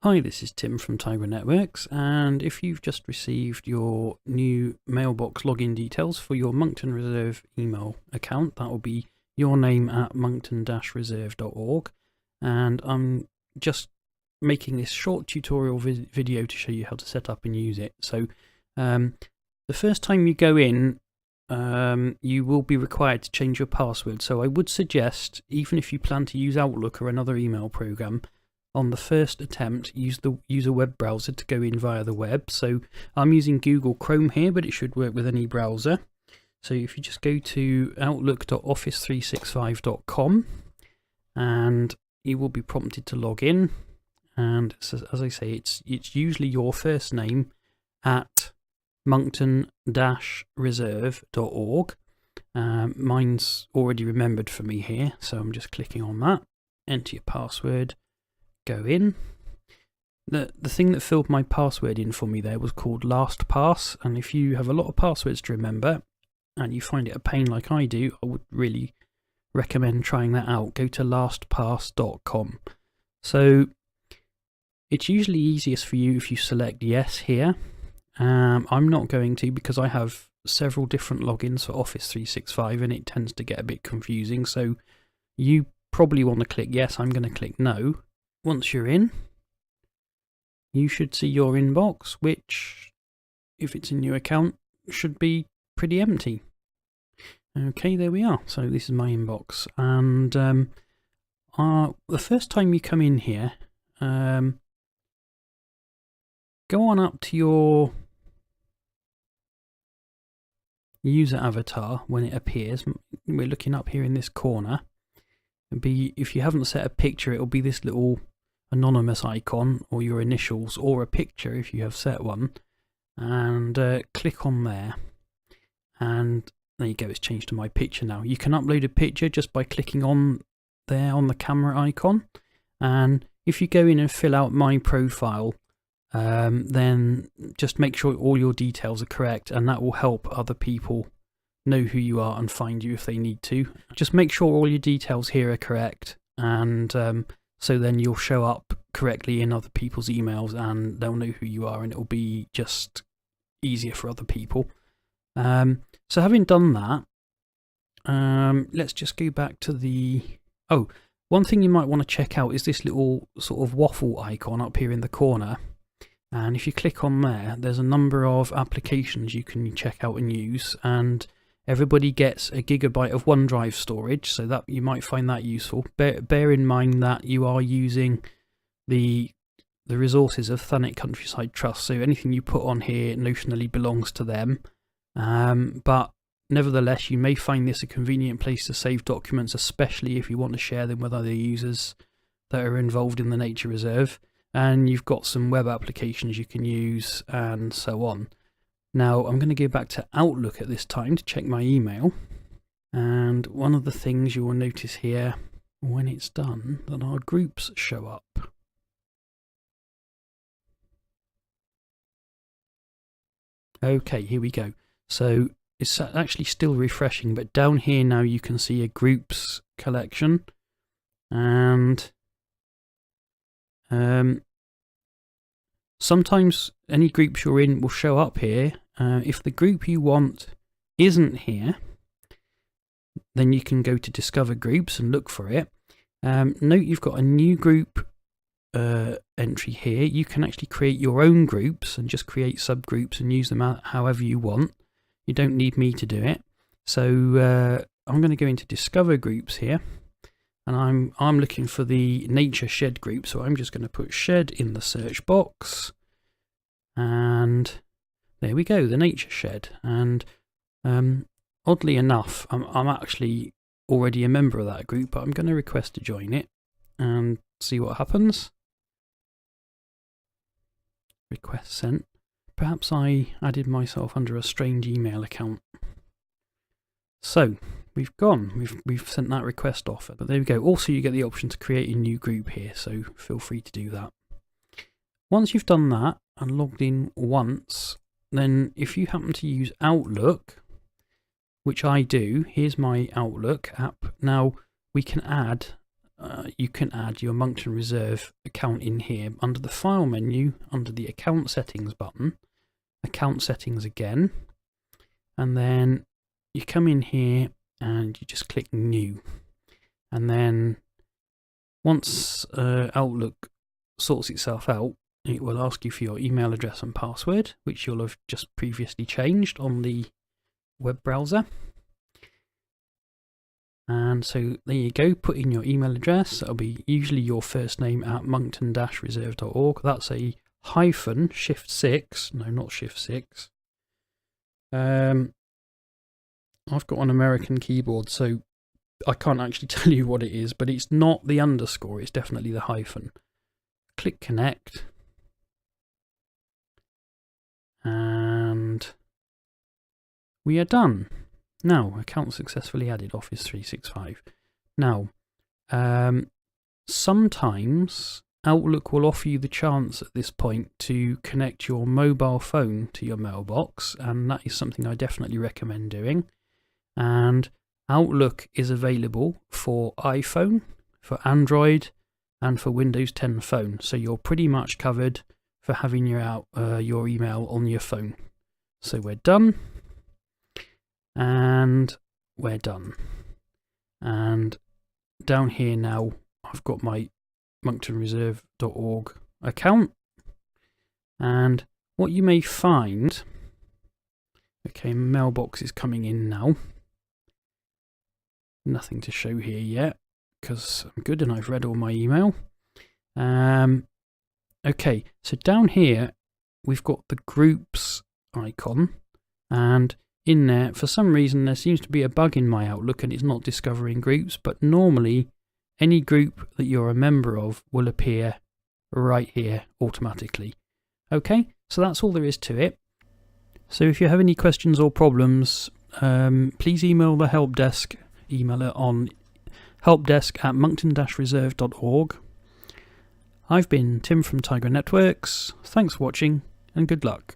Hi, this is Tim from Tigra Networks, and if you've just received your new mailbox login details for your Moncton Reserve email account, that will be your name at moncton-reserve.org, and I'm just making this short tutorial video to show you how to set up and use it. So the first time you go in, you will be required to change your password. So I would suggest, even if you plan to use Outlook or another email program, on the first attempt, use a web browser to go in via the web. So I'm using Google Chrome here, but it should work with any browser. So if you just go to outlook.office365.com, and you will be prompted to log in. And so, as I say, it's usually your first name at moncton-reserve.org. Mine's already remembered for me here, so I'm just clicking on that. Enter your password. Go in. The thing that filled my password in for me there was called LastPass, and if you have a lot of passwords to remember and you find it a pain like I do, I would really recommend trying that out. Go to lastpass.com. So it's usually easiest for you if you select yes here. I'm not going to, because I have several different logins for Office 365 and it tends to get a bit confusing, so you probably want to click yes. I'm going to click no. Once you're in, you should see your inbox, which, if it's a new account, should be pretty empty. Okay, there we are. So this is my inbox. And the first time you come in here, go on up to your user avatar when it appears. We're looking up here in this corner. If you haven't set a picture, it'll be this little anonymous icon, or your initials, or a picture if you have set one, and click on there, and there you go, it's changed to my picture now. You can upload a picture just by clicking on there on the camera icon, and if you go in and fill out my profile, then just make sure all your details are correct, and that will help other people know who you are and find you if they need to. Just make sure all your details here are correct, and so then you'll show up correctly in other people's emails and they'll know who you are, and it'll be just easier for other people. So having done that, let's just go back to the... Oh, one thing you might want to check out is this little sort of waffle icon up here in the corner. And if you click on there, there's a number of applications you can check out and use, and everybody gets a gigabyte of OneDrive storage, so that you might find that useful. Bear in mind that you are using the resources of Thanet Countryside Trust, so anything you put on here notionally belongs to them. But nevertheless, you may find this a convenient place to save documents, especially if you want to share them with other users that are involved in the nature reserve. And you've got some web applications you can use, and so on. Now, I'm going to go back to Outlook at this time to check my email. And one of the things you will notice here when it's done, that our groups show up. Okay, here we go. So it's actually still refreshing, but down here now you can see a groups collection. And sometimes any groups you're in will show up here. If the group you want isn't here, then you can go to Discover Groups and look for it. Note you've got a new group entry here. You can actually create your own groups and just create subgroups and use them however you want. You don't need me to do it. So I'm going to go into Discover Groups here, and I'm looking for the Nature Shed group. So I'm just going to put Shed in the search box, and there we go, the Nature Shed. And oddly enough, I'm actually already a member of that group, but I'm going to request to join it and see what happens. Request sent. Perhaps I added myself under a strange email account. So we've sent that request off, but there we go. Also, you get the option to create a new group here, so feel free to do that. Once you've done that and logged in once, then if you happen to use Outlook, which I do, here's my Outlook app. Now we can add you can add your Moncton Reserve account in here under the File menu, under the Account Settings button, Account Settings again, and then you come in here and you just click New. And then once Outlook sorts itself out, it will ask you for your email address and password, which you'll have just previously changed on the web browser. And so there you go, put in your email address. That'll be usually your first name at moncton-reserve.org. That's a hyphen shift 6. No, not shift 6. I've got an American keyboard, so I can't actually tell you what it is, but it's not the underscore, it's definitely the hyphen. Click connect. And we are done. Now, account successfully added, Office 365. Now, sometimes Outlook will offer you the chance at this point to connect your mobile phone to your mailbox, and that is something I definitely recommend doing. And Outlook is available for iPhone, for Android, and for Windows 10 phone, so you're pretty much covered for having your email on your phone. So we're done. And we're done. And down here now, I've got my monctonreserve.org account. And what you may find, okay, mailbox is coming in now. Nothing to show here yet because I'm good and I've read all my email. Okay, so down here we've got the groups icon, and in there, for some reason, there seems to be a bug in my Outlook and it's not discovering groups, but normally any group that you're a member of will appear right here automatically. Okay, so that's all there is to it. So if you have any questions or problems, please email the help desk. Email it on helpdesk@moncton-reserve.org. I've been Tim from Tigra Networks. Thanks for watching and good luck.